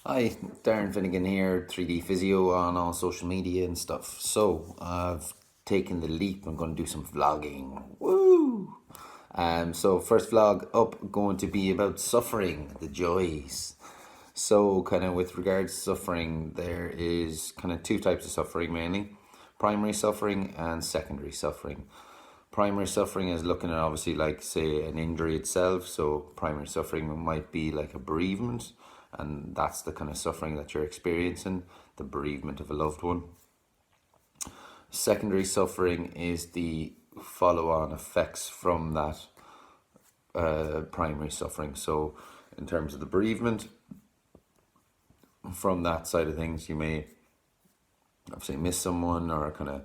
Hi, Darren Finnegan here, 3D Physio on all social media and stuff. So, I've taken the leap. I'm going to do some vlogging. Woo! So first vlog up going to be about suffering, the joys. So, kind of with regards to suffering, there is kind of two types of suffering mainly: primary suffering and secondary suffering. Primary suffering is looking at obviously like say an injury itself. So primary suffering might be like a bereavement, and that's the kind of suffering that you're experiencing, the bereavement of a loved one. Secondary suffering is the follow-on effects from that primary suffering. So in terms of the bereavement, from that side of things, you may obviously miss someone or kind of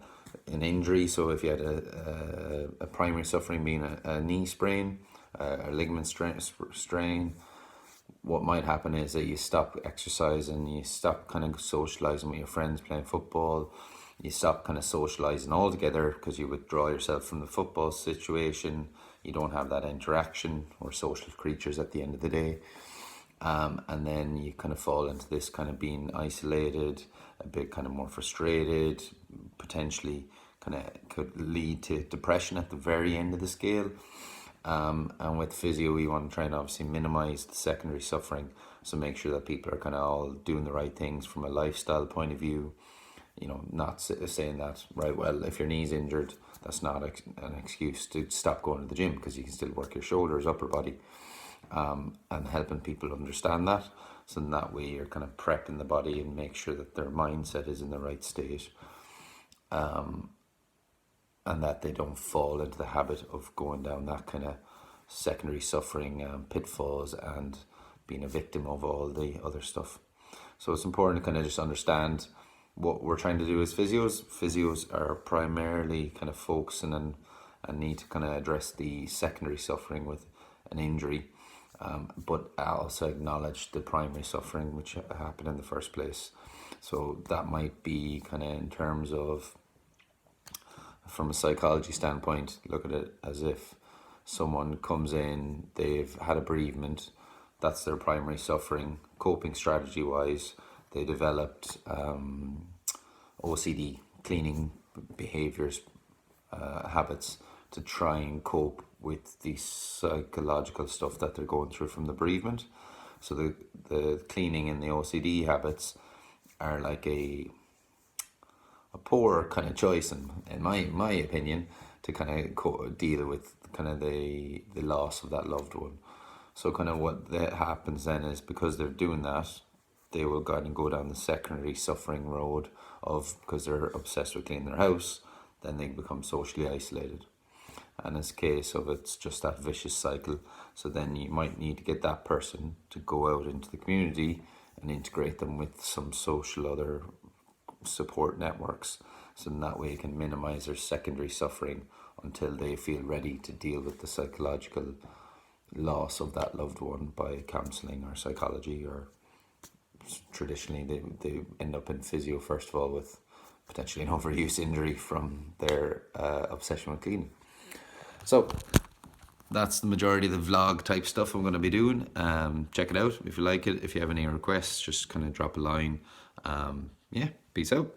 an injury. So if you had a primary suffering being a knee sprain, a ligament strain, what might happen is that you stop exercising, you stop kind of socializing with your friends playing football, you stop kind of socializing altogether because you withdraw yourself from the football situation. You don't have that interaction. We're social creatures at the end of the day. And then you kind of fall into this kind of being isolated, a bit kind of more frustrated, potentially kind of could lead to depression at the very end of the scale. And with physio, we want to try and obviously minimize the secondary suffering. So make sure that people are kind of all doing the right things from a lifestyle point of view. You know, not saying that, right, well, if your knee's injured, that's not an excuse to stop going to the gym, because you can still work your shoulders, upper body, and helping people understand that. So in that way, you're kind of prepping the body and make sure that their mindset is in the right state. And that they don't fall into the habit of going down that kind of secondary suffering pitfalls and being a victim of all the other stuff. So it's important to kind of just understand what we're trying to do as physios. Physios are primarily kind of focusing and need to kind of address the secondary suffering with an injury, but also acknowledge the primary suffering which happened in the first place. So that might be kind of in terms of, from a psychology standpoint, look at it as if someone comes in, they've had a bereavement, that's their primary suffering. Coping strategy wise, they developed OCD, cleaning behaviors, habits, to try and cope with the psychological stuff that they're going through from the bereavement. So the cleaning and the OCD habits are like a poor kind of choice, in my opinion, to kind of deal with kind of the loss of that loved one. So kind of what that happens then is, because they're doing that, they will go and go down the secondary suffering road of, because they're obsessed with cleaning their house, then they become socially isolated. And in this case of it's just that vicious cycle. So then you might need to get that person to go out into the community and integrate them with some social other support networks. So in that way you can minimize their secondary suffering until they feel ready to deal with the psychological loss of that loved one by counseling or psychology, or traditionally they end up in physio first of all with potentially an overuse injury from their obsession with cleaning. So that's the majority of the vlog type stuff I'm going to be doing. Check it out if you like it. If you have any requests, just kind of drop a line. Yeah, peace out.